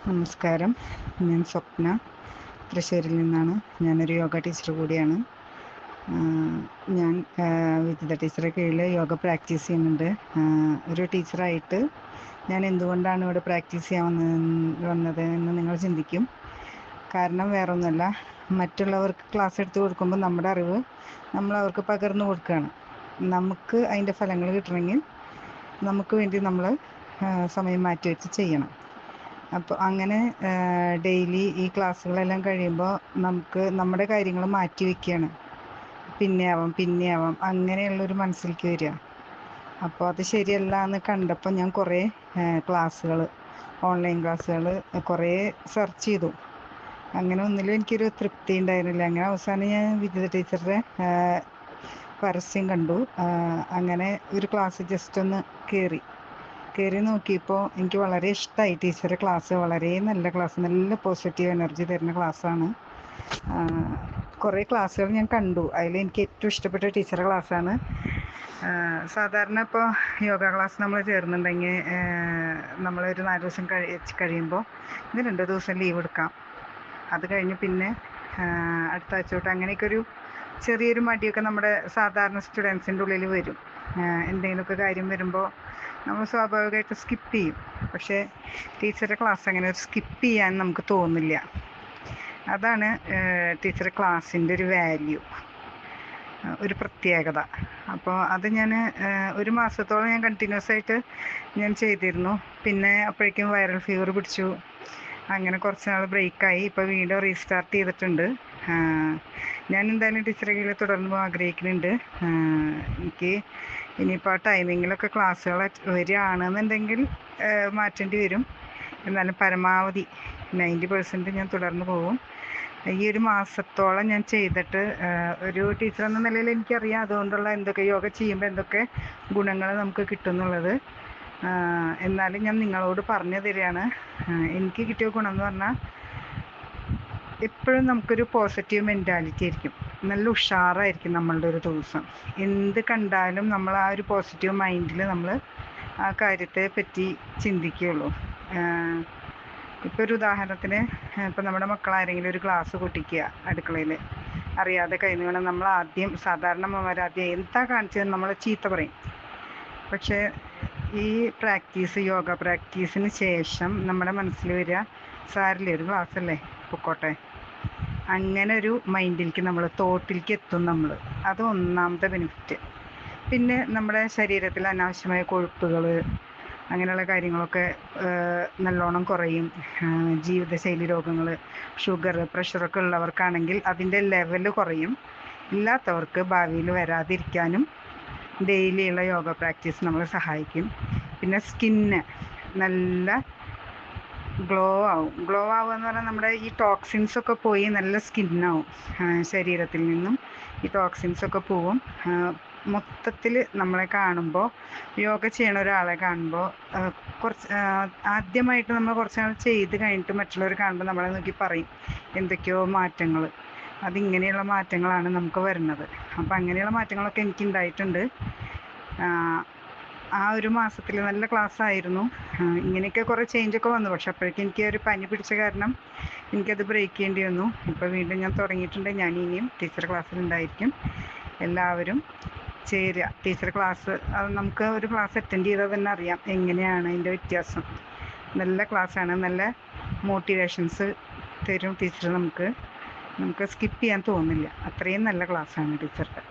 നമസ്കാരം. ഞാൻ സ്വപ്ന, തൃശ്ശൂരിൽ നിന്നാണ്. ഞാനൊരു യോഗ ടീച്ചർ കൂടിയാണ്. ഞാൻ വിജിത ടീച്ചറെ കീഴിൽ യോഗ പ്രാക്ടീസ് ചെയ്യുന്നുണ്ട്. ഒരു ടീച്ചറായിട്ട് ഞാൻ എന്തുകൊണ്ടാണ് ഇവിടെ പ്രാക്ടീസ് ചെയ്യാൻ വന്നത് എന്ന് നിങ്ങൾ ചിന്തിക്കും. കാരണം വേറൊന്നുമല്ല, മറ്റുള്ളവർക്ക് ക്ലാസ് എടുത്ത് കൊടുക്കുമ്പോൾ നമ്മുടെ അറിവ് നമ്മൾ അവർക്ക് പകർന്നു കൊടുക്കുകയാണ്. നമുക്ക് അതിൻ്റെ ഫലങ്ങൾ കിട്ടണമെങ്കിൽ നമുക്ക് വേണ്ടി നമ്മൾ സമയം മാറ്റി വെച്ച് ചെയ്യണം. അപ്പോൾ അങ്ങനെ ഡെയിലി ഈ ക്ലാസ്സുകളെല്ലാം കഴിയുമ്പോൾ നമുക്ക് നമ്മുടെ കാര്യങ്ങൾ മാറ്റി വയ്ക്കുകയാണ്. പിന്നെ ആവാം അങ്ങനെയുള്ളൊരു മനസ്സിലേക്ക് വരിക. അപ്പോൾ അത് ശരിയല്ല എന്ന് കണ്ടപ്പോൾ ഞാൻ കുറേ ക്ലാസ്സുകൾ, ഓൺലൈൻ ക്ലാസ്സുകൾ കുറേ സെർച്ച് ചെയ്തു. അങ്ങനെ ഒന്നിലും എനിക്കൊരു തൃപ്തി ഉണ്ടായിരുന്നില്ല. അങ്ങനെ അവസാനം ഞാൻ വിജിത ടീച്ചറുടെ പരസ്യം കണ്ടു. അങ്ങനെ ഒരു ക്ലാസ് ജസ്റ്റ് ഒന്ന് കയറി നോക്കിയപ്പോൾ എനിക്ക് വളരെ ഇഷ്ടമായി. ടീച്ചറുടെ ക്ലാസ് വളരെ നല്ല ക്ലാസ്, നല്ല പോസിറ്റീവ് എനർജി തരുന്ന ക്ലാസ്സാണ്. കുറേ ക്ലാസ്സുകൾ ഞാൻ കണ്ടു. അതിൽ എനിക്ക് ഏറ്റവും ഇഷ്ടപ്പെട്ട ടീച്ചറുടെ ക്ലാസ്സാണ്. സാധാരണ ഇപ്പോൾ യോഗ ക്ലാസ് നമ്മൾ ചേർന്നുണ്ടെങ്കിൽ നമ്മളൊരു 4 ദിവസം കഴിയുമ്പോൾ ഇത് 2 ദിവസം ലീവ് എടുക്കാം. അത് കഴിഞ്ഞ് പിന്നെ അടുത്ത ആഴ്ച തൊട്ട് അങ്ങനെയൊക്കെ ഒരു ചെറിയൊരു മടിയൊക്കെ നമ്മുടെ സാധാരണ സ്റ്റുഡൻസിൻ്റെ ഉള്ളിൽ വരും. എന്തെങ്കിലുമൊക്കെ കാര്യം വരുമ്പോൾ നമ്മൾ സ്വാഭാവികമായിട്ട് സ്കിപ്പ് ചെയ്യും. പക്ഷേ ടീച്ചറുടെ ക്ലാസ് അങ്ങനെ ഒരു സ്കിപ്പ് ചെയ്യാൻ നമുക്ക് തോന്നില്ല. അതാണ് ടീച്ചറുടെ ക്ലാസ്സിൻ്റെ ഒരു വാല്യൂ, ഒരു പ്രത്യേകത. അപ്പോൾ അത് ഞാൻ 1 മാസത്തോളം ഞാൻ കണ്ടിന്യൂസ് ആയിട്ട് ഞാൻ ചെയ്തിരുന്നു. പിന്നെ അപ്പോഴേക്കും വൈറൽ ഫീവർ പിടിച്ചു. അങ്ങനെ കുറച്ച് നാൾ ബ്രേക്കായി. ഇപ്പോൾ വീണ്ടും റീസ്റ്റാർട്ട് ചെയ്തിട്ടുണ്ട്. ഞാൻ എന്തായാലും ടീച്ചറെ കീഴിൽ തുടർന്ന് പോകാൻ ആഗ്രഹിക്കുന്നുണ്ട്. എനിക്ക് ഇനിയിപ്പോൾ ആ ടൈമിങ്ങിലൊക്കെ ക്ലാസ്സുകൾ വരികയാണെന്നുണ്ടെങ്കിൽ മാറ്റേണ്ടി വരും. എന്നാലും പരമാവധി 90% ഞാൻ തുടർന്ന് പോകും. ഈ 1 മാസത്തോളം ഞാൻ ചെയ്തിട്ട് ഒരു ടീച്ചർ എന്ന നിലയിൽ എനിക്കറിയാം അതുകൊണ്ടുള്ള എന്തൊക്കെ യോഗ ചെയ്യുമ്പോൾ എന്തൊക്കെ ഗുണങ്ങൾ നമുക്ക് കിട്ടുമെന്നുള്ളത്. എന്നാലും ഞാൻ നിങ്ങളോട് പറഞ്ഞു തരികയാണ്. എനിക്ക് കിട്ടിയ ഗുണം എന്ന് പറഞ്ഞാൽ എപ്പോഴും നമുക്കൊരു പോസിറ്റീവ് മെൻറ്റാലിറ്റി ആയിരിക്കും. നല്ല ഉഷാറായിരിക്കും നമ്മളുടെ ഒരു ദിവസം. എന്ത് കണ്ടാലും നമ്മൾ ആ ഒരു പോസിറ്റീവ് മൈൻഡിൽ നമ്മൾ ആ കാര്യത്തെ പറ്റി ചിന്തിക്കുകയുള്ളൂ. ഇപ്പോൾ ഒരു ഉദാഹരണത്തിന്, ഇപ്പോൾ നമ്മുടെ മക്കളാരെങ്കിലും ഒരു ഗ്ലാസ് പൊട്ടിക്കുക അടുക്കളയിൽ അറിയാതെ കയ്യിൽ നിന്ന് വീണാൽ നമ്മൾ ആദ്യം, സാധാരണ അമ്മമാർ ആദ്യം എന്താ കാണിച്ചതെന്ന് നമ്മൾ ചീത്ത പറയും. പക്ഷേ ഈ യോഗ പ്രാക്ടീസിന് ശേഷം നമ്മുടെ മനസ്സിൽ വരിക, സാരില്ലേ ഒരു ഗ്ലാസ് അല്ലേ പൊക്കോട്ടെ, അങ്ങനെ ഒരു മൈൻഡിലേക്ക് തോട്ടിലേക്ക് എത്തും നമ്മൾ. അത് ഒന്നാമത്തെ ബെനിഫിറ്റ്. പിന്നെ നമ്മുടെ ശരീരത്തിൽ അനാവശ്യമായ കൊഴുപ്പുകൾ അങ്ങനെയുള്ള കാര്യങ്ങളൊക്കെ നല്ലോണം കുറയും. ജീവിതശൈലി രോഗങ്ങൾ, ഷുഗർ, പ്രഷറൊക്കെ ഉള്ളവർക്കാണെങ്കിൽ അതിൻ്റെ ലെവൽ കുറയും. ഇല്ലാത്തവർക്ക് ഭാവിയിൽ വരാതിരിക്കാനും ഡെയിലിയുള്ള യോഗ പ്രാക്ടീസ് നമ്മളെ സഹായിക്കും. പിന്നെ സ്കിന്ന് നല്ല ഗ്ലോ ആവുക എന്ന് പറഞ്ഞാൽ നമ്മുടെ ഈ ടോക്സിൻസൊക്കെ പോയി നല്ല സ്കിന്നാവും. ശരീരത്തിൽ നിന്നും ഈ ടോക്സിൻസൊക്കെ പോവും. മൊത്തത്തിൽ നമ്മളെ കാണുമ്പോൾ, യോഗ ചെയ്യണ ഒരാളെ കാണുമ്പോൾ കുറച്ച് ആദ്യമായിട്ട് നമ്മൾ കുറച്ച് നാൾ ചെയ്ത് കഴിഞ്ഞിട്ട് മറ്റുള്ളവർ കാണുമ്പോൾ നമ്മളെ നോക്കി പറയും എന്തൊക്കെയോ മാറ്റങ്ങൾ. അതിങ്ങനെയുള്ള മാറ്റങ്ങളാണ് നമുക്ക് വരുന്നത്. അപ്പോൾ അങ്ങനെയുള്ള മാറ്റങ്ങളൊക്കെ എനിക്ക് ഉണ്ടായിട്ടുണ്ട്. ആ 1 മാസത്തിൽ നല്ല ക്ലാസ് ആയിരുന്നു. ഇങ്ങനെയൊക്കെ കുറേ ചേഞ്ചൊക്കെ വന്നു. പക്ഷെ അപ്പോഴേക്കും എനിക്ക് ഒരു പനി പിടിച്ച കാരണം എനിക്കത് ബ്രേക്ക് ചെയ്യേണ്ടി വന്നു. ഇപ്പോൾ വീണ്ടും ഞാൻ തുടങ്ങിയിട്ടുണ്ട്. ഞാൻ ഇനിയും ടീച്ചർ ക്ലാസ്സിലുണ്ടായിരിക്കും. എല്ലാവരും ചേരുക. ടീച്ചർ ക്ലാസ് അത് നമുക്ക് ഒരു ക്ലാസ് അറ്റൻഡ് ചെയ്താൽ തന്നെ അറിയാം എങ്ങനെയാണ് അതിൻ്റെ വ്യത്യാസം. നല്ല ക്ലാസ്സാണ്. നല്ല മോട്ടിവേഷൻസ് തരും ടീച്ചർ. നമുക്ക് സ്കിപ്പ് ചെയ്യാൻ തോന്നില്ല. അത്രയും നല്ല ക്ലാസ്സാണ് ടീച്ചറുടെ.